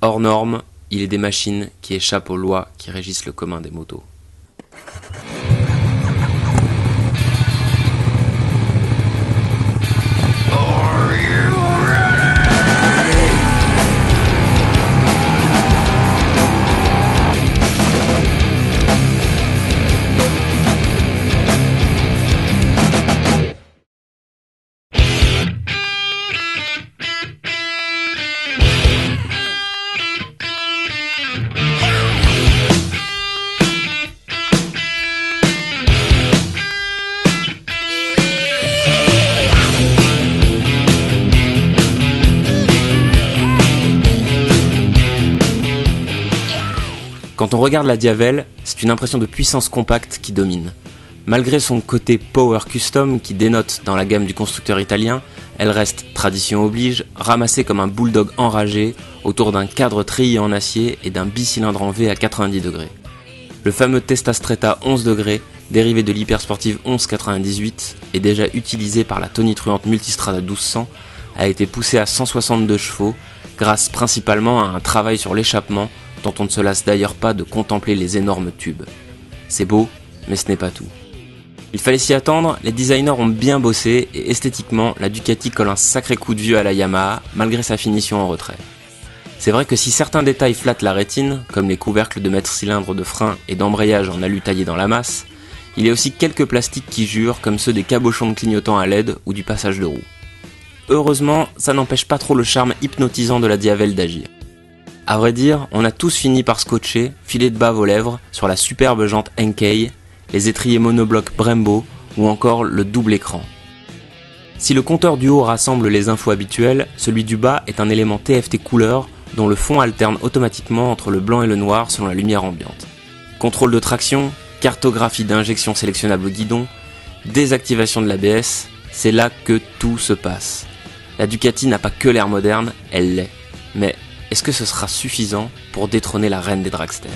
Hors norme, il est des machines qui échappent aux lois qui régissent le commun des motos. Quand on regarde la Diavel, c'est une impression de puissance compacte qui domine. Malgré son côté power custom qui dénote dans la gamme du constructeur italien, elle reste, tradition oblige, ramassée comme un bulldog enragé autour d'un cadre treillé en acier et d'un bicylindre en V à 90 degrés. Le fameux Testa Stretta 11 degrés, dérivé de l'hypersportive 1198 et déjà utilisé par la tonitruante Multistrada 1200, a été poussé à 162 chevaux grâce principalement à un travail sur l'échappement dont on ne se lasse d'ailleurs pas de contempler les énormes tubes. C'est beau, mais ce n'est pas tout. Il fallait s'y attendre, les designers ont bien bossé et esthétiquement, la Ducati colle un sacré coup de vieux à la Yamaha, malgré sa finition en retrait. C'est vrai que si certains détails flattent la rétine, comme les couvercles de mètre-cylindre de frein et d'embrayage en alu taillé dans la masse, il y a aussi quelques plastiques qui jurent, comme ceux des cabochons de clignotants à LED ou du passage de roue. Heureusement, ça n'empêche pas trop le charme hypnotisant de la Diavel d'agir. À vrai dire, on a tous fini par scotcher, filet de bave aux lèvres, sur la superbe jante Enkei, les étriers monoblocs Brembo ou encore le double écran. Si le compteur du haut rassemble les infos habituelles, celui du bas est un élément TFT couleur dont le fond alterne automatiquement entre le blanc et le noir selon la lumière ambiante. Contrôle de traction, cartographie d'injection sélectionnable au guidon, désactivation de l'ABS, c'est là que tout se passe. La Ducati n'a pas que l'air moderne, elle l'est. Mais est-ce que ce sera suffisant pour détrôner la reine des dragsters ?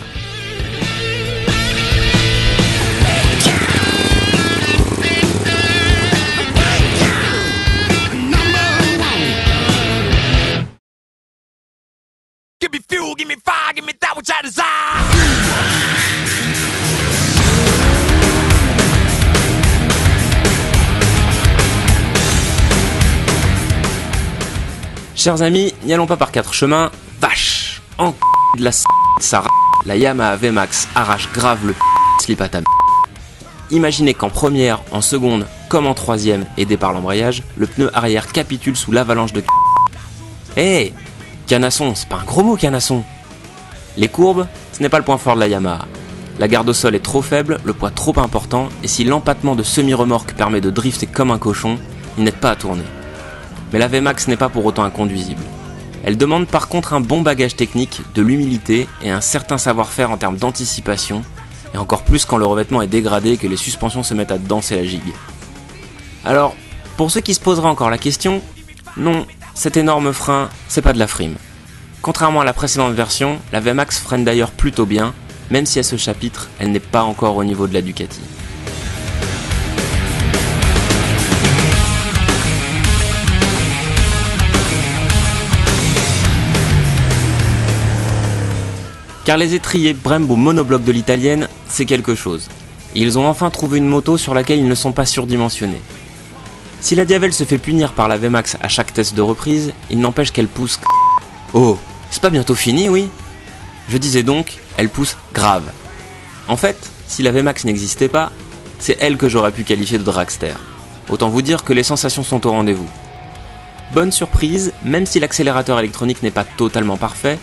Give me fuel, give me fire, give me that which I desire. Chers amis, n'y allons pas par quatre chemins. Vache, en de la ça la Yamaha VMAX arrache grave le slip à ta. Imaginez qu'en première, en seconde, comme en troisième, aidé par l'embrayage, le pneu arrière capitule sous l'avalanche de Hey, canasson, c'est pas un gros mot canasson. Les courbes, ce n'est pas le point fort de la Yamaha. La garde au sol est trop faible, le poids trop important, et si l'empattement de semi-remorque permet de drifter comme un cochon, il n'aide pas à tourner. Mais la VMAX n'est pas pour autant inconduisible. Elle demande par contre un bon bagage technique, de l'humilité et un certain savoir-faire en termes d'anticipation, et encore plus quand le revêtement est dégradé et que les suspensions se mettent à danser la gigue. Alors, pour ceux qui se poseraient encore la question, non, cet énorme frein, c'est pas de la frime. Contrairement à la précédente version, la VMAX freine d'ailleurs plutôt bien, même si à ce chapitre, elle n'est pas encore au niveau de la Ducati. Car les étriers Brembo monobloc de l'italienne, c'est quelque chose. Et ils ont enfin trouvé une moto sur laquelle ils ne sont pas surdimensionnés. Si la Diavel se fait punir par la VMAX à chaque test de reprise, il n'empêche qu'elle pousse. Oh, c'est pas bientôt fini, oui ? Je disais donc, elle pousse grave. En fait, si la VMAX n'existait pas, c'est elle que j'aurais pu qualifier de dragster. Autant vous dire que les sensations sont au rendez-vous. Bonne surprise, même si l'accélérateur électronique n'est pas totalement parfait,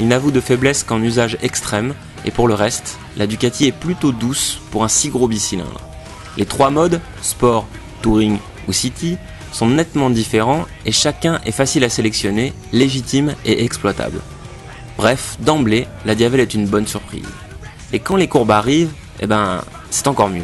il n'avoue de faiblesse qu'en usage extrême, et pour le reste, la Ducati est plutôt douce pour un si gros bicylindre. Les trois modes, Sport, Touring ou City, sont nettement différents et chacun est facile à sélectionner, légitime et exploitable. Bref, d'emblée, la Diavel est une bonne surprise. Et quand les courbes arrivent, c'est encore mieux.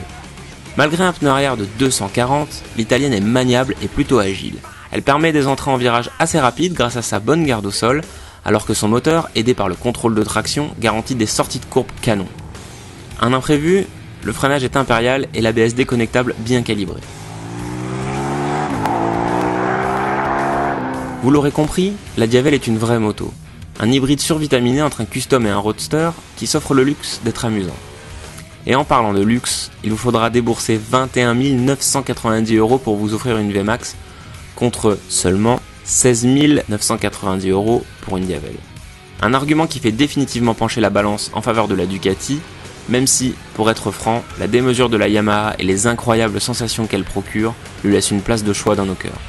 Malgré un pneu arrière de 240, l'italienne est maniable et plutôt agile. Elle permet des entrées en virage assez rapides grâce à sa bonne garde au sol, alors que son moteur, aidé par le contrôle de traction, garantit des sorties de courbe canon. Un imprévu, le freinage est impérial et l'ABS déconnectable bien calibré. Vous l'aurez compris, la Diavel est une vraie moto. Un hybride survitaminé entre un custom et un roadster qui s'offre le luxe d'être amusant. Et en parlant de luxe, il vous faudra débourser 21 990 € pour vous offrir une VMAX contre seulement 16 990 € pour une Diavel. Un argument qui fait définitivement pencher la balance en faveur de la Ducati, même si, pour être franc, la démesure de la Yamaha et les incroyables sensations qu'elle procure lui laissent une place de choix dans nos cœurs.